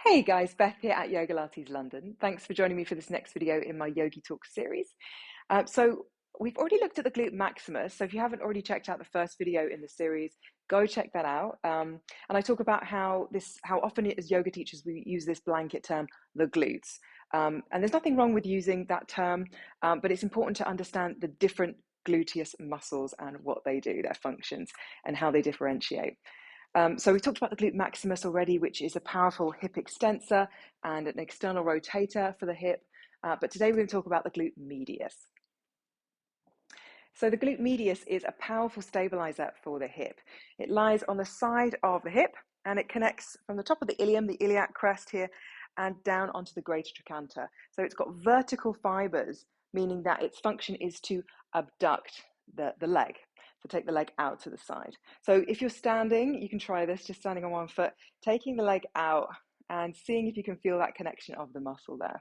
Hey guys, Beth here at Yoga Pilates London. Thanks for joining me for this next video in my Yogi Talks series. So we've already looked at the glute maximus. So if you haven't already checked out the first video in the series, go check that out. And I talk about how often as yoga teachers we use this blanket term, the glutes. And there's nothing wrong with using that term, but it's important to understand the different gluteus muscles and what they do, their functions, and how they differentiate. So we've talked about the glute maximus already, which is a powerful hip extensor and an external rotator for the hip. But today we're going to talk about the glute medius. So the glute medius is a powerful stabilizer for the hip. It lies on the side of the hip and it connects from the top of the ilium, the iliac crest here, and down onto the greater trochanter. So it's got vertical fibers, meaning that its function is to abduct the leg, to take the leg out to the side. So if you're standing, you can try this, just standing on one foot, taking the leg out and seeing if you can feel that connection of the muscle there.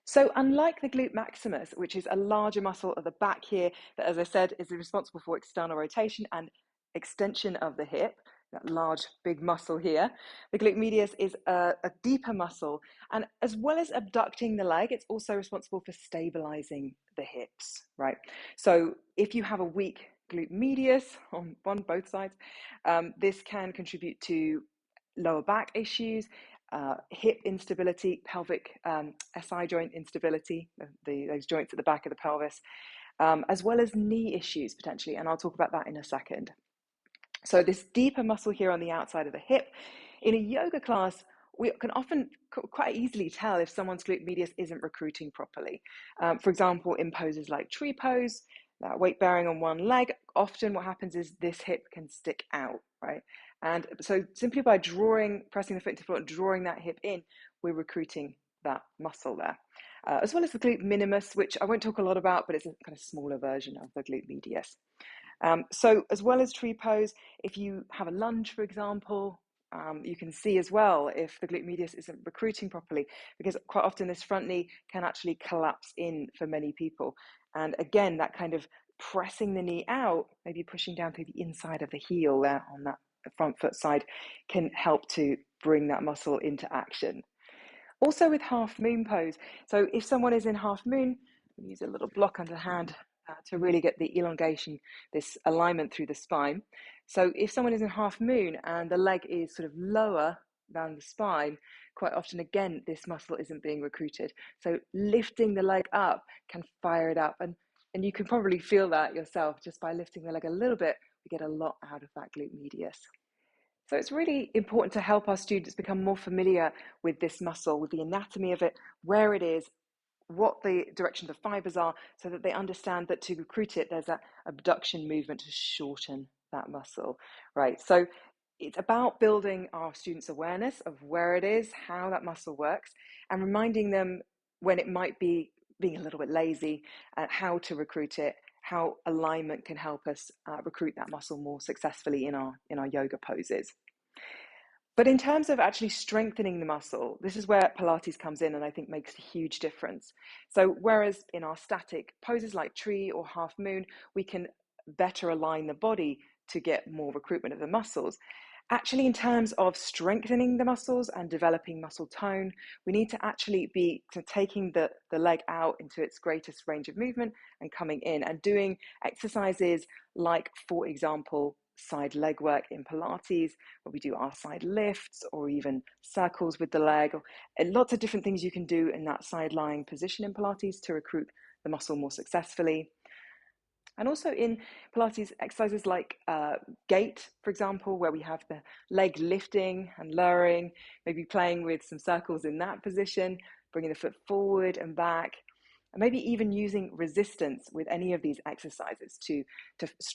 So unlike the glute maximus, which is a larger muscle at the back here, that, as I said, is responsible for external rotation and extension of the hip, that large, big muscle here, the glute medius is a deeper muscle. And as well as abducting the leg, it's also responsible for stabilizing the hips, right? So if you have a weak glute medius on both sides, this can contribute to lower back issues, hip instability, pelvic SI joint instability, those joints at the back of the pelvis, as well as knee issues potentially, and I'll talk about that in a second. So this deeper muscle here on the outside of the hip, in a yoga class, we can often quite easily tell if someone's glute medius isn't recruiting properly. For example, in poses like tree pose, weight bearing on one leg, often what happens is this hip can stick out, right? And so simply by pressing the foot into the floor and drawing that hip in, we're recruiting that muscle there. As well as the glute minimus, which I won't talk a lot about, but it's a kind of smaller version of the glute medius. So as well as tree pose, if you have a lunge, for example, you can see as well if the glute medius isn't recruiting properly, because quite often this front knee can actually collapse in for many people. And again, that kind of pressing the knee out, maybe pushing down through the inside of the heel there on that front foot side, can help to bring that muscle into action. Also with half moon pose, so if someone is in half moon, we use a little block under hand to really get the elongation, this alignment through the spine. So if someone is in half moon and the leg is sort of lower than the spine, quite often again this muscle isn't being recruited. So lifting the leg up can fire it up, and you can probably feel that yourself just by lifting the leg a little bit. We get a lot out of that glute medius. So it's really important to help our students become more familiar with this muscle, with the anatomy of it, where it is, what the direction of the fibers are, so that they understand that to recruit it, there's that abduction movement to shorten that muscle, right? So it's about building our students' awareness of where it is, how that muscle works, and reminding them when it might be being a little bit lazy, how to recruit it, how alignment can help us recruit that muscle more successfully in our yoga poses. But in terms of actually strengthening the muscle, this is where Pilates comes in and I think makes a huge difference. So whereas in our static poses like tree or half moon, we can better align the body to get more recruitment of the muscles. Actually, in terms of strengthening the muscles and developing muscle tone, we need to actually be taking the leg out into its greatest range of movement and coming in and doing exercises like, for example, side leg work in Pilates, where we do our side lifts or even circles with the leg, or lots of different things you can do in that side lying position in Pilates to recruit the muscle more successfully. And also in Pilates exercises like gait, for example, where we have the leg lifting and lowering, maybe playing with some circles in that position, bringing the foot forward and back, and maybe even using resistance with any of these exercises to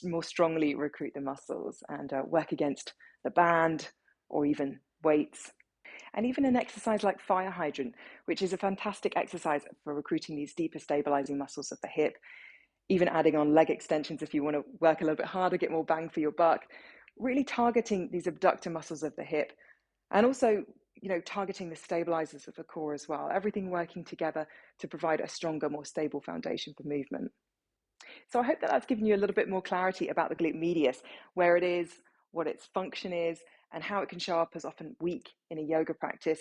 more strongly recruit the muscles and work against the band or even weights. And even an exercise like fire hydrant, which is a fantastic exercise for recruiting these deeper stabilizing muscles of the hip, even adding on leg extensions if you want to work a little bit harder, get more bang for your buck, really targeting these abductor muscles of the hip, and also, targeting the stabilizers of the core as well, everything working together to provide a stronger, more stable foundation for movement. So I hope that that's given you a little bit more clarity about the glute medius, where it is, what its function is, and how it can show up as often weak in a yoga practice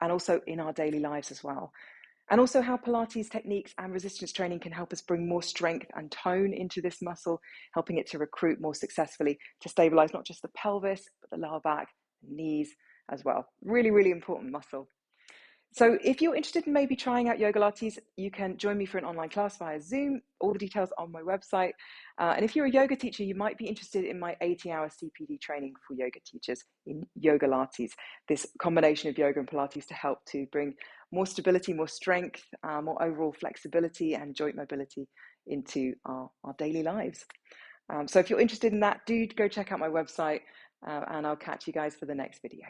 and also in our daily lives as well. And also how Pilates techniques and resistance training can help us bring more strength and tone into this muscle, helping it to recruit more successfully to stabilize not just the pelvis, but the lower back, knees as well. Really, really important muscle. So if you're interested in maybe trying out Yoga Lattes, you can join me for an online class via Zoom. All the details on my website. And if you're a yoga teacher, you might be interested in my 80-hour CPD training for yoga teachers in Yoga Lattes, this combination of yoga and Pilates to help to bring more stability, more strength, more overall flexibility and joint mobility into our daily lives. So if you're interested in that, do go check out my website and I'll catch you guys for the next video.